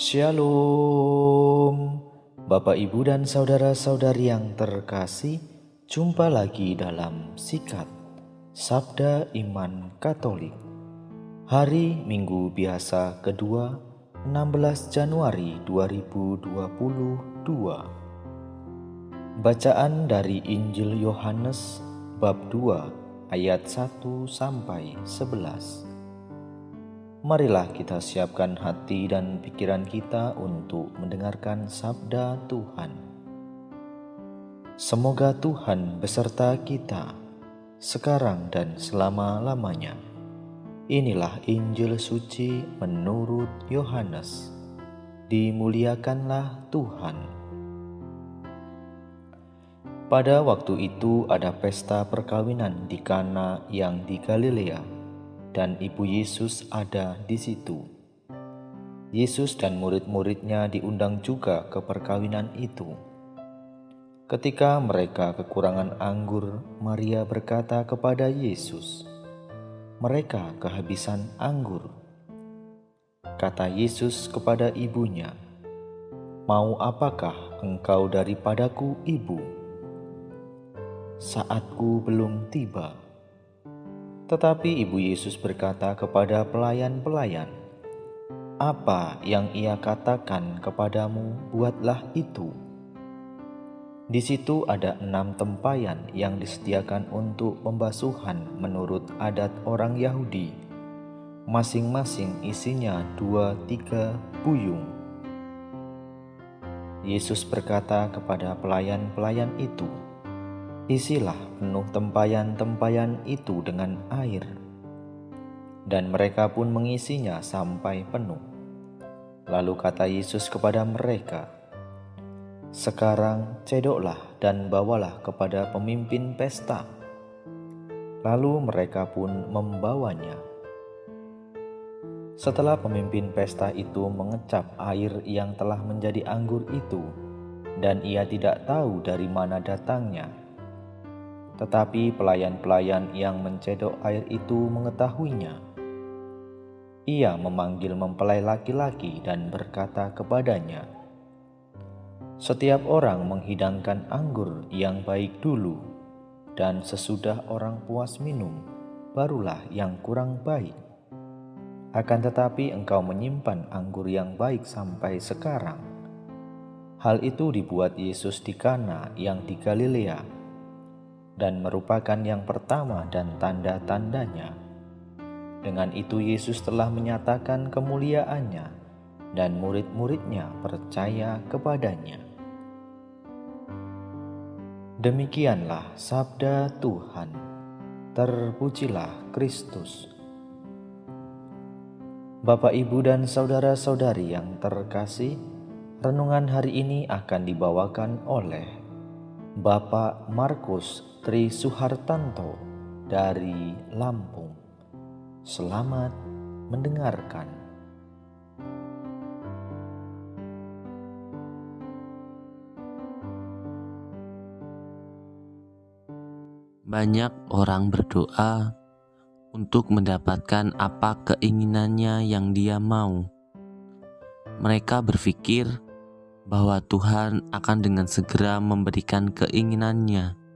Shalom, Bapak, Ibu, dan saudara-saudari yang terkasih. Jumpa lagi dalam Sikat Sabda Iman Katolik. Hari Minggu Biasa kedua, 16 Januari 2022. Bacaan dari Injil Yohanes bab 2 ayat 1 sampai 11. Marilah kita siapkan hati dan pikiran kita untuk mendengarkan sabda Tuhan. Semoga Tuhan beserta kita, sekarang dan selama-lamanya. Inilah Injil suci menurut Yohanes. Dimuliakanlah Tuhan. Pada waktu itu ada pesta perkawinan di Kana yang di Galilea, dan ibu Yesus ada di situ. Yesus dan murid-muridnya diundang juga ke perkawinan itu. Ketika mereka kekurangan anggur, Maria berkata kepada Yesus, "Mereka kehabisan anggur." Kata Yesus kepada ibunya, "Mau apakah engkau daripadaku, Ibu? Saatku belum tiba." Tetapi ibu Yesus berkata kepada pelayan-pelayan, "Apa yang ia katakan kepadamu, buatlah itu." Di situ ada 6 tempayan yang disediakan untuk pembasuhan menurut adat orang Yahudi. Masing-masing isinya 2-3 buyung. Yesus berkata kepada pelayan-pelayan itu, "Isilah penuh tempayan-tempayan itu dengan air." Dan mereka pun mengisinya sampai penuh. Lalu kata Yesus kepada mereka, "Sekarang cedoklah dan bawalah kepada pemimpin pesta." Lalu mereka pun membawanya. Setelah pemimpin pesta itu mengecap air yang telah menjadi anggur itu, dan ia tidak tahu dari mana datangnya. Tetapi pelayan-pelayan yang mencedok air itu mengetahuinya. Ia memanggil mempelai laki-laki dan berkata kepadanya, "Setiap orang menghidangkan anggur yang baik dulu, dan sesudah orang puas minum, barulah yang kurang baik. Akan tetapi engkau menyimpan anggur yang baik sampai sekarang." Hal itu dibuat Yesus di Kana yang di Galilea, dan merupakan yang pertama dan tanda-tandanya. Dengan itu Yesus telah menyatakan kemuliaannya, dan murid-muridnya percaya kepadanya. Demikianlah sabda Tuhan. Terpujilah Kristus. Bapak, Ibu, dan saudara-saudari yang terkasih, renungan hari ini akan dibawakan oleh Bapak Markus Tri Suhartanto dari Lampung. Selamat mendengarkan. Banyak orang berdoa untuk mendapatkan apa keinginannya yang dia mau. Mereka berpikir bahwa Tuhan akan dengan segera memberikan keinginannya.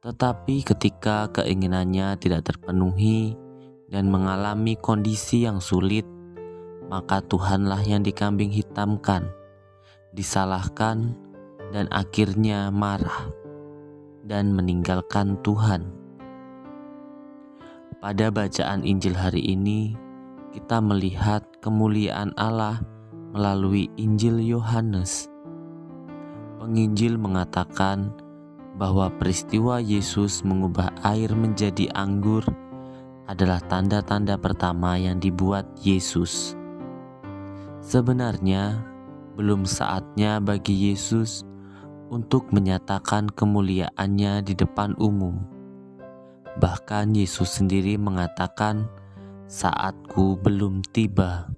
Tetapi ketika keinginannya tidak terpenuhi dan mengalami kondisi yang sulit, maka Tuhanlah yang dikambing hitamkan, disalahkan, dan akhirnya marah dan meninggalkan Tuhan. Pada bacaan Injil hari ini, kita melihat kemuliaan Allah melalui Injil Yohanes. Penginjil mengatakan bahwa peristiwa Yesus mengubah air menjadi anggur adalah tanda-tanda pertama yang dibuat Yesus. Sebenarnya, belum saatnya bagi Yesus untuk menyatakan kemuliaannya di depan umum. Bahkan Yesus sendiri mengatakan, "Saatku belum tiba."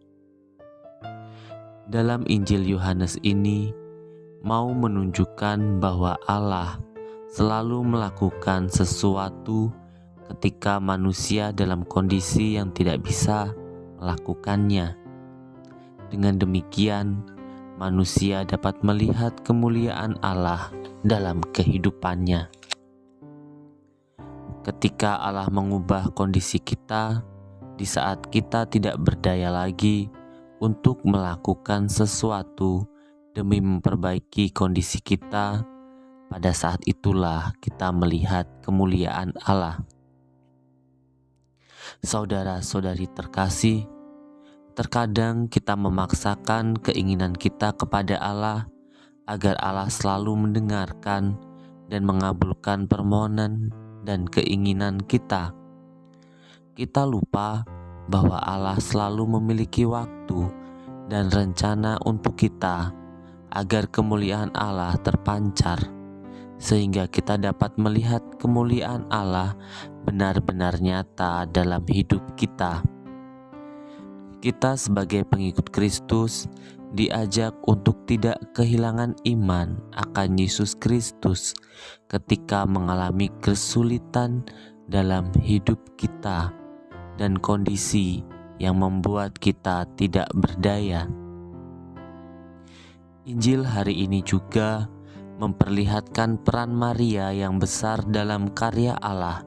Dalam Injil Yohanes ini mau menunjukkan bahwa Allah selalu melakukan sesuatu ketika manusia dalam kondisi yang tidak bisa melakukannya. Dengan demikian, manusia dapat melihat kemuliaan Allah dalam kehidupannya. Ketika Allah mengubah kondisi kita di saat kita tidak berdaya lagi untuk melakukan sesuatu demi memperbaiki kondisi kita, pada saat itulah kita melihat kemuliaan Allah. Saudara-saudari terkasih, terkadang kita memaksakan keinginan kita kepada Allah agar Allah selalu mendengarkan dan mengabulkan permohonan dan keinginan kita. Kita lupa bahwa Allah selalu memiliki waktu dan rencana untuk kita agar kemuliaan Allah terpancar, sehingga kita dapat melihat kemuliaan Allah benar-benar nyata dalam hidup kita. Kita sebagai pengikut Kristus diajak untuk tidak kehilangan iman akan Yesus Kristus ketika mengalami kesulitan dalam hidup kita dan kondisi yang membuat kita tidak berdaya. Injil hari ini juga memperlihatkan peran Maria yang besar dalam karya Allah.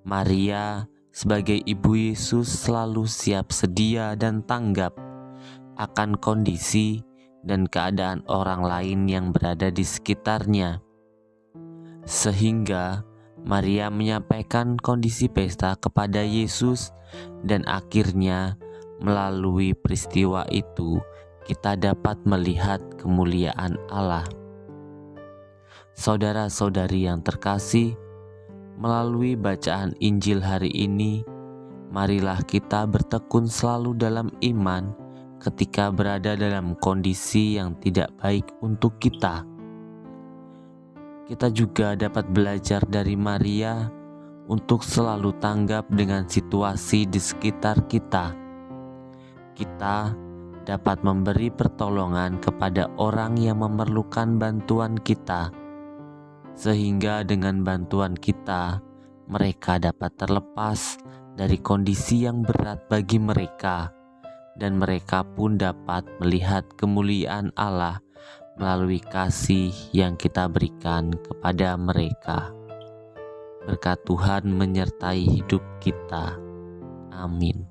Maria sebagai ibu Yesus selalu siap sedia dan tanggap akan kondisi dan keadaan orang lain yang berada di sekitarnya. Sehingga Maria menyampaikan kondisi pesta kepada Yesus, dan akhirnya melalui peristiwa itu kita dapat melihat kemuliaan Allah. Saudara-saudari yang terkasih, melalui bacaan Injil hari ini, marilah kita bertekun selalu dalam iman ketika berada dalam kondisi yang tidak baik untuk kita. Kita juga dapat belajar dari Maria untuk selalu tanggap dengan situasi di sekitar kita. Kita dapat memberi pertolongan kepada orang yang memerlukan bantuan kita, sehingga dengan bantuan kita, mereka dapat terlepas dari kondisi yang berat bagi mereka, dan mereka pun dapat melihat kemuliaan Allah melalui kasih yang kita berikan kepada mereka. Berkat Tuhan menyertai hidup kita. Amin.